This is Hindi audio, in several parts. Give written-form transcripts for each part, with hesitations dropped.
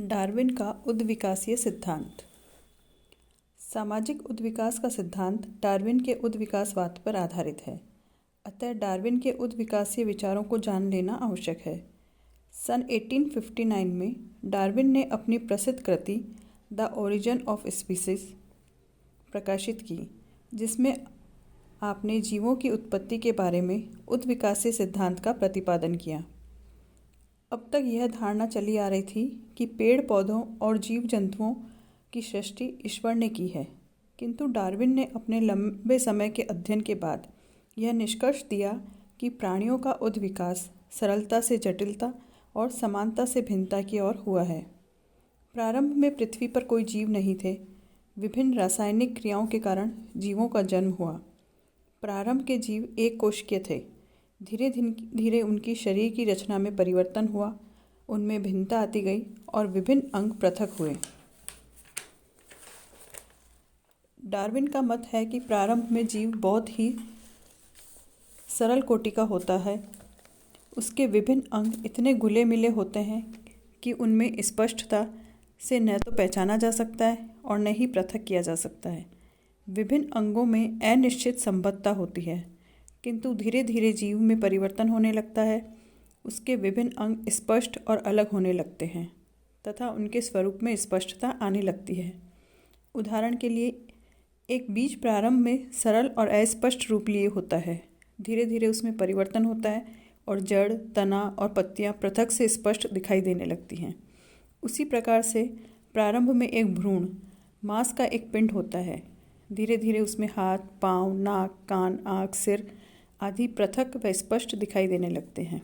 डार्विन का उद्विकासीय सिद्धांत। सामाजिक उद्विकास का सिद्धांत डार्विन के उद्विकासवाद पर आधारित है, अतः डार्विन के उद्विकासीय विचारों को जान लेना आवश्यक है। सन 1859 में डार्विन ने अपनी प्रसिद्ध कृति द ओरिजिन ऑफ स्पीसीज प्रकाशित की, जिसमें आपने जीवों की उत्पत्ति के बारे में उद्विकासीय सिद्धांत का प्रतिपादन किया। अब तक यह धारणा चली आ रही थी कि पेड़ पौधों और जीव जंतुओं की सृष्टि ईश्वर ने की है, किंतु डार्विन ने अपने लंबे समय के अध्ययन के बाद यह निष्कर्ष दिया कि प्राणियों का उद्विकास सरलता से जटिलता और समानता से भिन्नता की ओर हुआ है। प्रारंभ में पृथ्वी पर कोई जीव नहीं थे। विभिन्न रासायनिक क्रियाओं के कारण जीवों का जन्म हुआ। प्रारंभ के जीव एक कोशिकीय थे। धीरे धीरे उनकी शरीर की रचना में परिवर्तन हुआ, उनमें भिन्नता आती गई और विभिन्न अंग पृथक हुए। डार्विन का मत है कि प्रारंभ में जीव बहुत ही सरल कोटि का होता है। उसके विभिन्न अंग इतने घुले मिले होते हैं कि उनमें स्पष्टता से न तो पहचाना जा सकता है और न ही पृथक किया जा सकता है। विभिन्न अंगों में अनिश्चित संबद्धता होती है, किंतु धीरे धीरे जीव में परिवर्तन होने लगता है। उसके विभिन्न अंग स्पष्ट और अलग होने लगते हैं तथा उनके स्वरूप में स्पष्टता आने लगती है। उदाहरण के लिए, एक बीज प्रारंभ में सरल और अस्पष्ट रूप लिए होता है। धीरे धीरे उसमें परिवर्तन होता है और जड़, तना और पत्तियां पृथक से स्पष्ट दिखाई देने लगती हैं। उसी प्रकार से प्रारंभ में एक भ्रूण मांस का एक पिंड होता है। धीरे धीरे उसमें हाथ, पाँव, नाक, कान, आँख, सिर आदि पृथक व स्पष्ट दिखाई देने लगते हैं।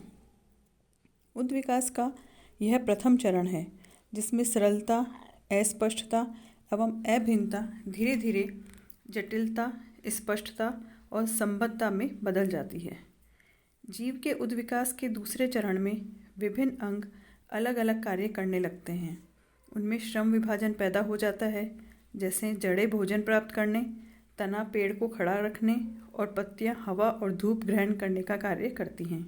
उद्विकास का यह प्रथम चरण है, जिसमें सरलता, अस्पष्टता एवं अभिन्नता धीरे धीरे जटिलता, स्पष्टता और संबद्धता में बदल जाती है। जीव के उद्विकास के दूसरे चरण में विभिन्न अंग अलग अलग कार्य करने लगते हैं। उनमें श्रम विभाजन पैदा हो जाता है, जैसे जड़ें भोजन प्राप्त करने, तना पेड़ को खड़ा रखने और पत्तियां हवा और धूप ग्रहण करने का कार्य करती हैं।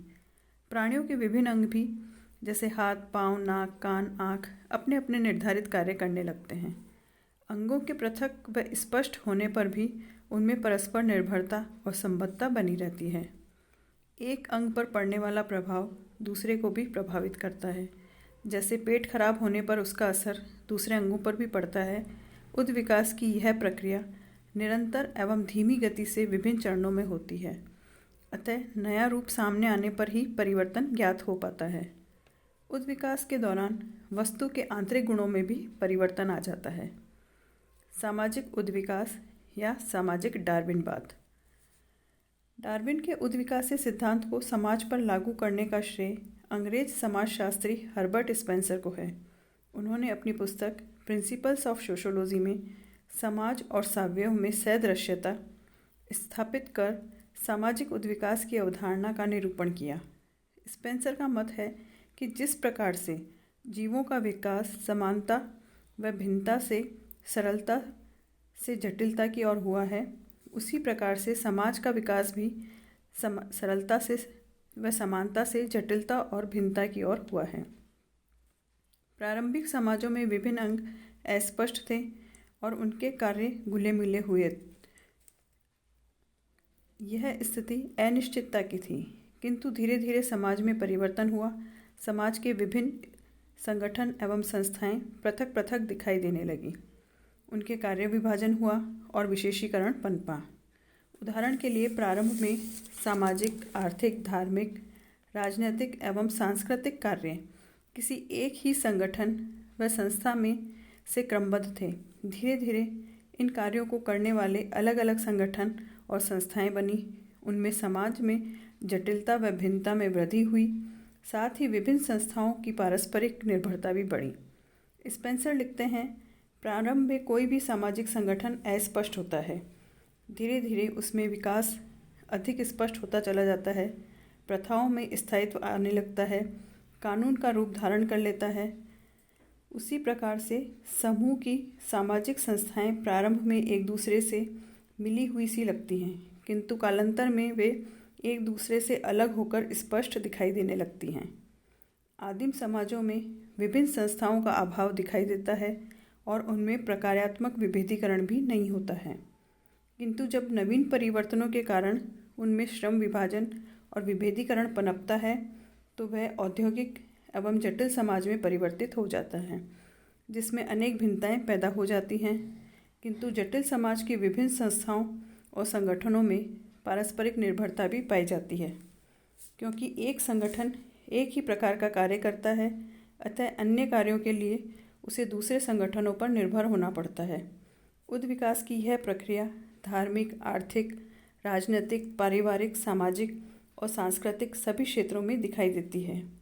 प्राणियों के विभिन्न अंग भी, जैसे हाथ, पाँव, नाक, कान, आँख, अपने अपने निर्धारित कार्य करने लगते हैं। अंगों के पृथक व स्पष्ट होने पर भी उनमें परस्पर निर्भरता और संबद्धता बनी रहती है। एक अंग पर पड़ने वाला प्रभाव दूसरे को भी प्रभावित करता है। जैसे पेट खराब होने पर उसका असर दूसरे अंगों पर भी पड़ता है। उद्विकास की यह प्रक्रिया निरंतर एवं धीमी गति से विभिन्न चरणों में होती है, अतः नया रूप सामने आने पर ही परिवर्तन ज्ञात हो पाता है। उद्विकास के दौरान वस्तु के आंतरिक गुणों में भी परिवर्तन आ जाता है। सामाजिक उद्विकास या सामाजिक डार्विनवाद। डार्विन के उद्विकासीय सिद्धांत को समाज पर लागू करने का श्रेय अंग्रेज समाजशास्त्री हर्बर्ट स्पेंसर को है। उन्होंने अपनी पुस्तक प्रिंसिपल्स ऑफ सोशियोलॉजी में समाज और सावयव में सदृश्यता स्थापित कर सामाजिक उद्विकास की अवधारणा का निरूपण किया। स्पेंसर का मत है कि जिस प्रकार से जीवों का विकास समानता व भिन्नता से सरलता से जटिलता की ओर हुआ है, उसी प्रकार से समाज का विकास भी सरलता से व समानता से जटिलता और भिन्नता की ओर हुआ है। प्रारंभिक समाजों में विभिन्न अंग अस्पष्ट थे और उनके कार्य घुले मिले हुए। यह स्थिति अनिश्चितता की थी, किंतु धीरे धीरे समाज में परिवर्तन हुआ। समाज के विभिन्न संगठन एवं संस्थाएं पृथक पृथक दिखाई देने लगी। उनके कार्य विभाजन हुआ और विशेषीकरण पनपा। उदाहरण के लिए, प्रारंभ में सामाजिक, आर्थिक, धार्मिक, राजनीतिक एवं सांस्कृतिक कार्य किसी एक ही संगठन व संस्था में से क्रमबद्ध थे। धीरे धीरे इन कार्यों को करने वाले अलग अलग संगठन और संस्थाएं बनी। उनमें समाज में जटिलता व भिन्नता में वृद्धि हुई। साथ ही विभिन्न संस्थाओं की पारस्परिक निर्भरता भी बढ़ी। स्पेंसर लिखते हैं, प्रारंभ में कोई भी सामाजिक संगठन अस्पष्ट होता है। धीरे धीरे उसमें विकास अधिक स्पष्ट होता चला जाता है। प्रथाओं में स्थायित्व आने लगता है, कानून का रूप धारण कर लेता है। उसी प्रकार से समूह की सामाजिक संस्थाएं प्रारंभ में एक दूसरे से मिली हुई सी लगती हैं, किंतु कालांतर में वे एक दूसरे से अलग होकर स्पष्ट दिखाई देने लगती हैं। आदिम समाजों में विभिन्न संस्थाओं का अभाव दिखाई देता है और उनमें प्रकार्यात्मक विभेदीकरण भी नहीं होता है। किंतु जब नवीन परिवर्तनों के कारण उनमें श्रम विभाजन और विभेदीकरण पनपता है तो वह औद्योगिक एवं जटिल समाज में परिवर्तित हो जाता है, जिसमें अनेक भिन्नताएं पैदा हो जाती हैं। किंतु जटिल समाज की विभिन्न संस्थाओं और संगठनों में पारस्परिक निर्भरता भी पाई जाती है, क्योंकि एक संगठन एक ही प्रकार का कार्य करता है, अतः अन्य कार्यों के लिए उसे दूसरे संगठनों पर निर्भर होना पड़ता है। उद्विकास की यह प्रक्रिया धार्मिक, आर्थिक, राजनीतिक, पारिवारिक, सामाजिक और सांस्कृतिक सभी क्षेत्रों में दिखाई देती है।